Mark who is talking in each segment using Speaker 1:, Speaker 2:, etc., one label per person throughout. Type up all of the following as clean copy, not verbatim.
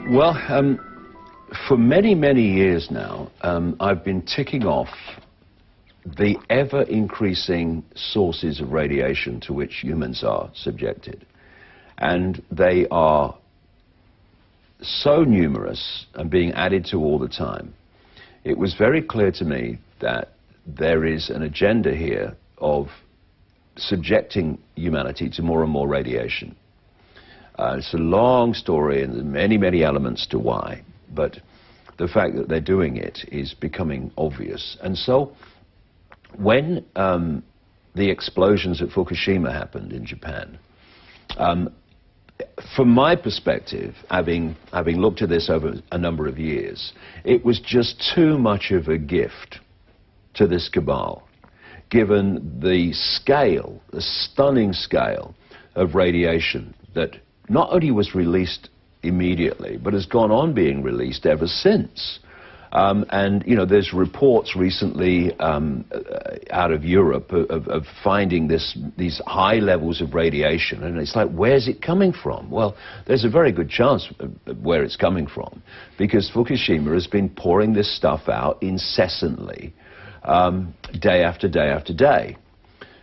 Speaker 1: Well, for many, many years now, I've been ticking off the ever-increasing sources of radiation to which humans are subjected. And they are so numerous and being added to all the time. It was very clear to me that there is an agenda here of subjecting humanity to more and more radiation. It's a long story and there are many, many elements to why, but the fact that they're doing it is becoming obvious. And so when the explosions at Fukushima happened in Japan, from my perspective, having looked at this over a number of years, it was just too much of a gift to this cabal, given the scale, the stunning scale of radiation that not only was released immediately, but has gone on being released ever since. And, you know, there's reports recently out of Europe of finding these high levels of radiation, and it's like, where's it coming from? Well, there's a very good chance of where it's coming from, because Fukushima has been pouring this stuff out incessantly, day after day after day.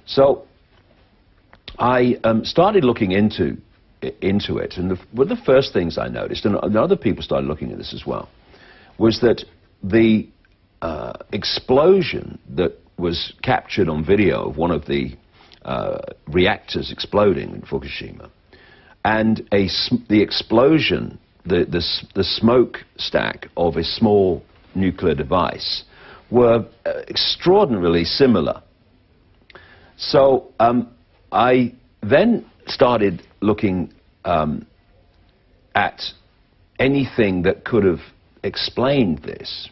Speaker 1: So I started looking into it, and one of the first things I noticed, and other people started looking at this as well, was that the explosion that was captured on video of one of the reactors exploding in Fukushima, and the explosion, the smoke stack of a small nuclear device, were extraordinarily similar. So I then started looking at anything that could have explained this.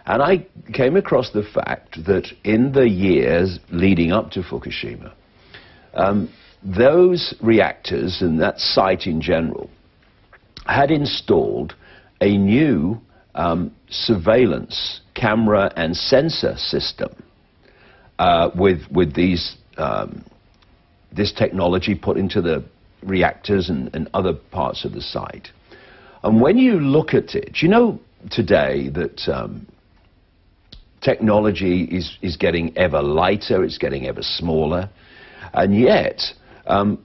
Speaker 1: And I came across the fact that in the years leading up to Fukushima, those reactors and that site in general had installed a new surveillance camera and sensor system with these this technology put into the reactors and other parts of the site. And when you look at it, you know today that technology is getting ever lighter, it's getting ever smaller, and yet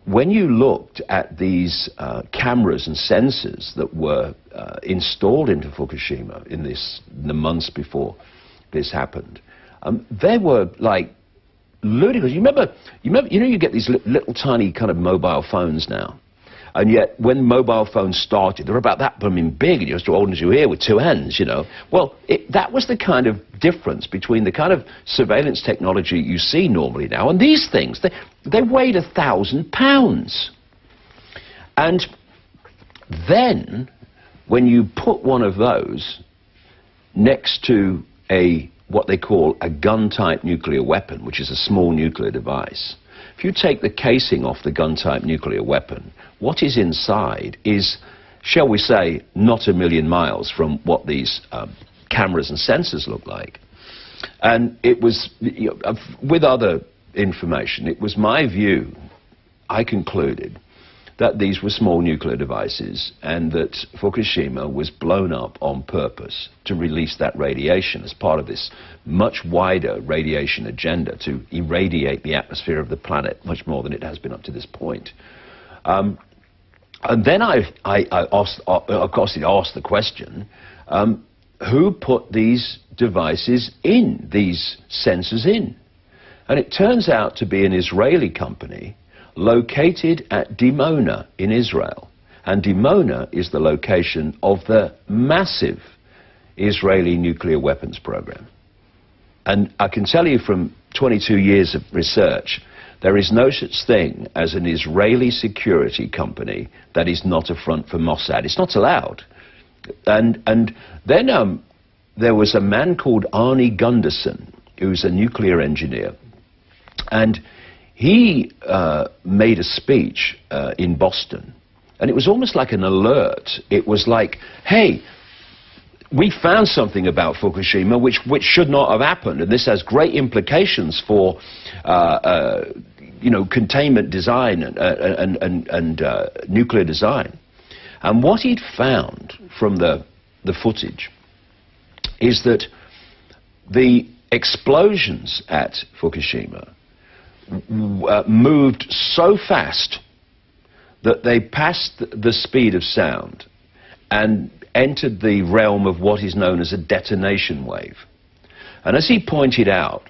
Speaker 1: when you looked at these cameras and sensors that were installed into Fukushima in the months before this happened, they were like ludicrous. You know, you get these little tiny kind of mobile phones now, and yet when mobile phones started, they were about that blooming big, and you're as old as you here with two hands, you know. Well, that was the kind of difference between the kind of surveillance technology you see normally now and these things. They weighed 1,000 pounds. And then, when you put one of those next to what they call a gun-type nuclear weapon, which is a small nuclear device, if you take the casing off the gun-type nuclear weapon, what is inside is, shall we say, not a million miles from what these cameras and sensors look like. And it was, you know, with other information, it was my view, I concluded, that these were small nuclear devices and that Fukushima was blown up on purpose to release that radiation as part of this much wider radiation agenda to irradiate the atmosphere of the planet much more than it has been up to this point. And then I asked, of course, asked the question, who put these devices in, these sensors in? And it turns out to be an Israeli company located at Dimona in Israel. And Dimona is the location of the massive Israeli nuclear weapons program. And I can tell you from 22 years of research, there is no such thing as an Israeli security company that is not a front for Mossad. It's not allowed. And then there was a man called Arnie Gunderson, who's a nuclear engineer. And he made a speech in Boston, and it was almost like an alert. It was like, hey, we found something about Fukushima which should not have happened, and this has great implications for you know, containment design and nuclear design. And what he'd found from the footage is that the explosions at Fukushima moved so fast that they passed the speed of sound and entered the realm of what is known as a detonation wave. And as he pointed out,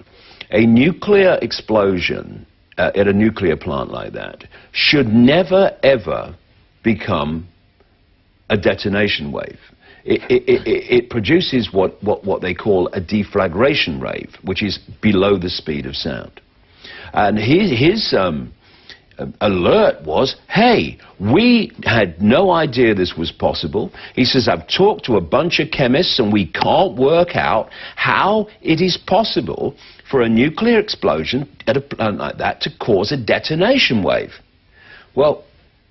Speaker 1: a nuclear explosion at a nuclear plant like that should never, ever become a detonation wave. It produces what they call a deflagration wave, which is below the speed of sound. And his alert was, hey, we had no idea this was possible. He says, I've talked to a bunch of chemists and we can't work out how it is possible for a nuclear explosion at a plant like that to cause a detonation wave. Well,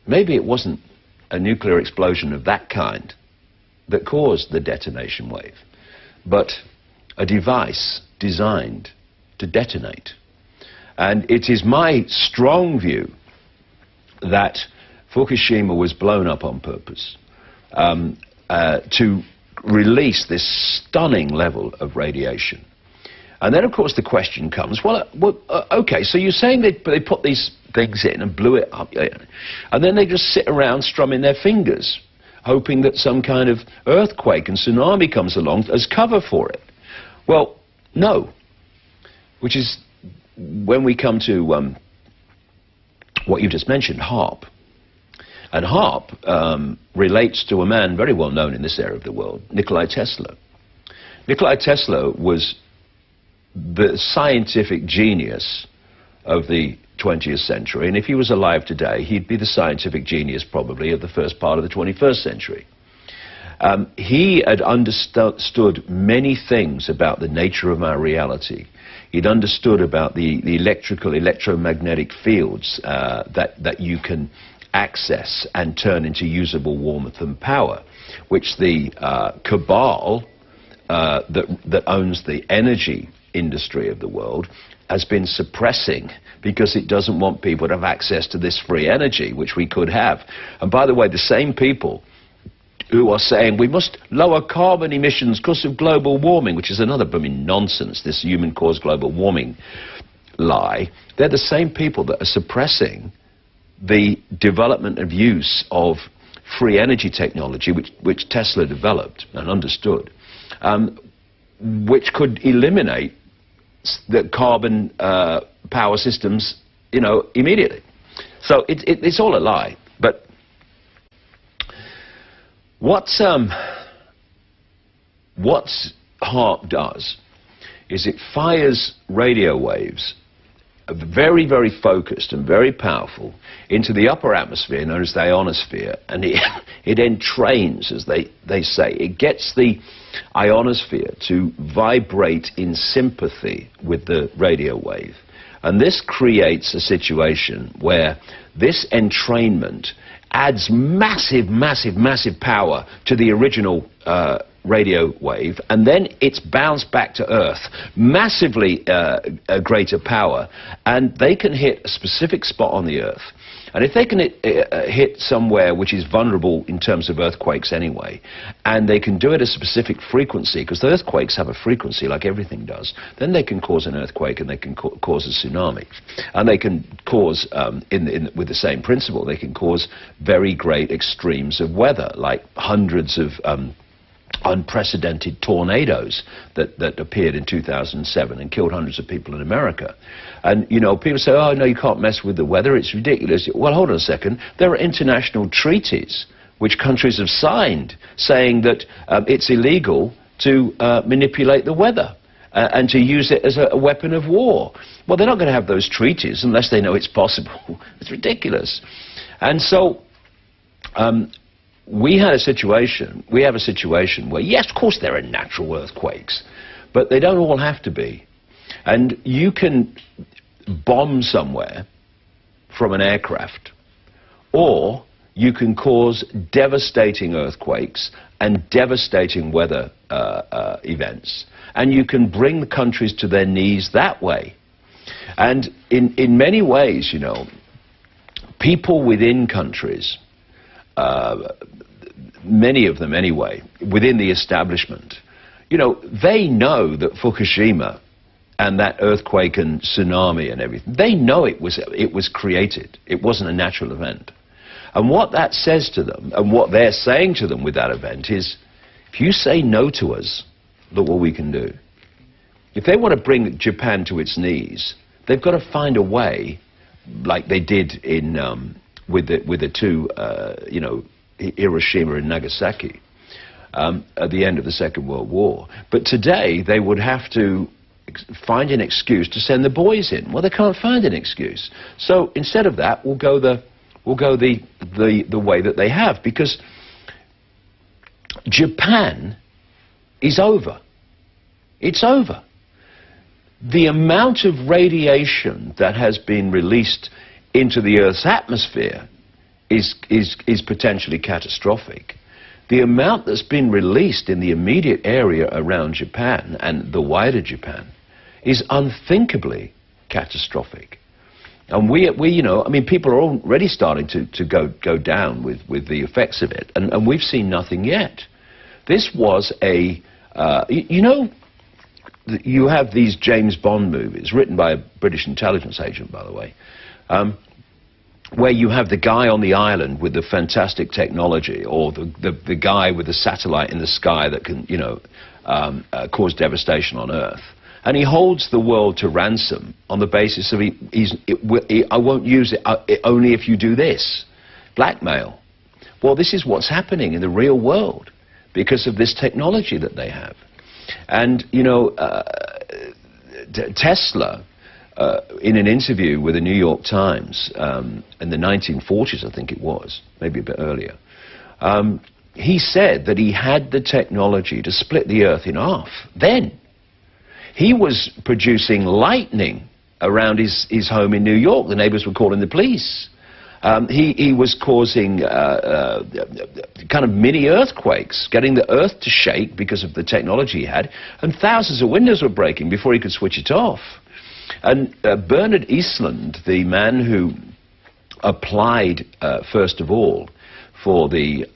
Speaker 1: maybe it wasn't a nuclear explosion of that kind that caused the detonation wave, but a device designed to detonate. And it is my strong view that Fukushima was blown up on purpose to release this stunning level of radiation. And then, of course, the question comes, well, okay, so you're saying they put these things in and blew it up, and then they just sit around strumming their fingers, hoping that some kind of earthquake and tsunami comes along as cover for it. Well, no. Which is when we come to what you just mentioned, HAARP. And HAARP relates to a man very well known in this area of the world, Nikola Tesla. Nikola Tesla was the scientific genius of the 20th century, and if he was alive today, he'd be the scientific genius probably of the first part of the 21st century. He had understood many things about the nature of our reality. He'd understood about the electromagnetic fields that you can access and turn into usable warmth and power, which the cabal that owns the energy industry of the world has been suppressing because it doesn't want people to have access to this free energy, which we could have. And by the way, the same people who are saying we must lower carbon emissions because of global warming, which is another blooming nonsense, this human-caused global warming lie, they're the same people that are suppressing the development of use of free energy technology, which Tesla developed and understood, which could eliminate the carbon power systems, immediately. So it's all a lie. But what HAARP does is it fires radio waves, very, very focused and very powerful, into the upper atmosphere known as the ionosphere, and it entrains, as they say. It gets the ionosphere to vibrate in sympathy with the radio wave. And this creates a situation where this entrainment adds massive, massive, massive power to the original radio wave, and then it's bounced back to Earth, massively greater power, and they can hit a specific spot on the Earth. And if they can hit somewhere which is vulnerable in terms of earthquakes anyway, and they can do it at a specific frequency, because the earthquakes have a frequency like everything does, then they can cause an earthquake and they can cause a tsunami. And they can cause, with the same principle, they can cause very great extremes of weather, like hundreds of unprecedented tornadoes that appeared in 2007 and killed hundreds of people in America. And, people say, oh, no, you can't mess with the weather, it's ridiculous. Well, hold on a second. There are international treaties which countries have signed saying that it's illegal to manipulate the weather and to use it as a weapon of war. Well, they're not going to have those treaties unless they know it's possible. It's ridiculous. And so we have a situation where, yes, of course there are natural earthquakes, but they don't all have to be. And you can bomb somewhere from an aircraft, or you can cause devastating earthquakes and devastating weather events, and you can bring the countries to their knees that way. And in many ways, people within countries many of them anyway, within the establishment, you know, they know that Fukushima and that earthquake and tsunami and everything, they know it was created. It wasn't a natural event. And what that says to them, and what they're saying to them with that event is, if you say no to us, look what we can do. If they want to bring Japan to its knees, they've got to find a way, like they did in, with the two, you know, Hiroshima and Nagasaki, at the end of the Second World War. But today, they would have to find an excuse to send the boys in. Well, they can't find an excuse. So instead of that, we'll go the way that they have, because Japan is over. It's over. The amount of radiation that has been released into the Earth's atmosphere is potentially catastrophic. The amount that's been released in the immediate area around Japan and the wider Japan is unthinkably catastrophic. And we you know, I mean, people are already starting to go down with the effects of it, and we've seen nothing yet. This was a, you know, you have these James Bond movies, written by a British intelligence agent, by the way, where you have the guy on the island with the fantastic technology, or the guy with the satellite in the sky that can, you know, cause devastation on Earth. And he holds the world to ransom on the basis of, I won't use it only if you do this. Blackmail. Well, this is what's happening in the real world because of this technology that they have. And, you know, Tesla, in an interview with the New York Times in the 1940s, I think it was, maybe a bit earlier, he said that he had the technology to split the Earth in half. Then he was producing lightning around his home in New York. The neighbors were calling the police. He was causing kind of mini earthquakes, getting the Earth to shake because of the technology he had, and thousands of windows were breaking before he could switch it off. And Bernard Eastland, the man who applied, first of all, for the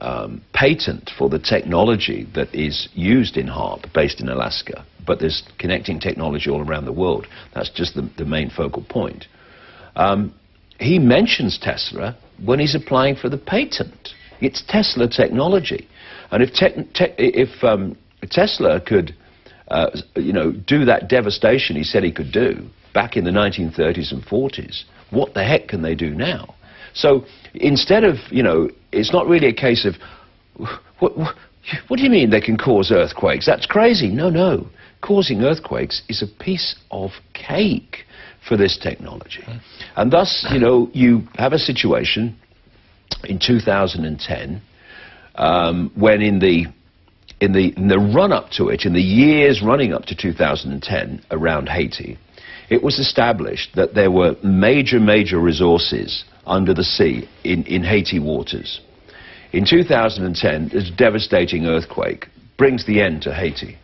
Speaker 1: patent for the technology that is used in HAARP, based in Alaska, but there's connecting technology all around the world. That's just the main focal point. He mentions Tesla when he's applying for the patent. It's Tesla technology. And if Tesla could, you know, do that devastation he said he could do back in the 1930s and 40s, what the heck can they do now? So instead of, you know, it's not really a case of, what do you mean they can cause earthquakes? That's crazy. No, no. Causing earthquakes is a piece of cake for this technology. And thus, you know, you have a situation in 2010 when in the run-up to it, in the years running up to 2010 around Haiti, it was established that there were major resources under the sea in Haiti waters. In 2010, this devastating earthquake brings the end to Haiti.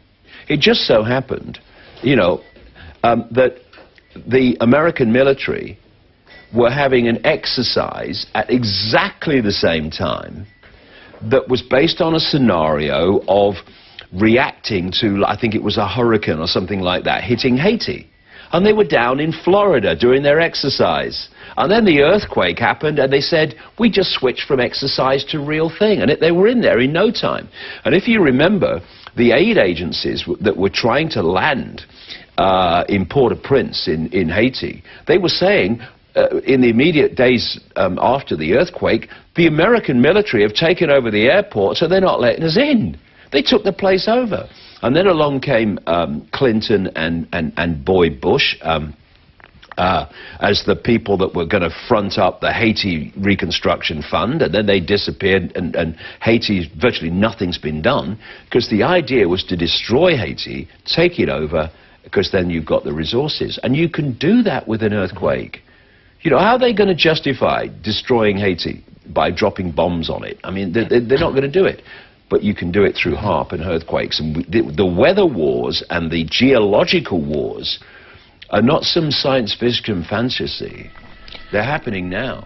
Speaker 1: It just so happened, you know, that the American military were having an exercise at exactly the same time that was based on a scenario of reacting to, I think it was a hurricane or something like that, hitting Haiti. And they were down in Florida doing their exercise. And then the earthquake happened, and they said, we just switched from exercise to real thing. And they were in there in no time. And if you remember, the aid agencies that were trying to land in Port-au-Prince in Haiti, they were saying, in the immediate days after the earthquake, the American military have taken over the airport, so they're not letting us in. They took the place over. And then along came Clinton and Boy Bush as the people that were going to front up the Haiti Reconstruction Fund, and then they disappeared, and Haiti, virtually nothing's been done, because the idea was to destroy Haiti, take it over, because then you've got the resources. And you can do that with an earthquake. You know, how are they going to justify destroying Haiti by dropping bombs on it? I mean, they're not going to do it. But you can do it through HAARP and earthquakes. And the weather wars and the geological wars are not some science fiction fantasy. They're happening now.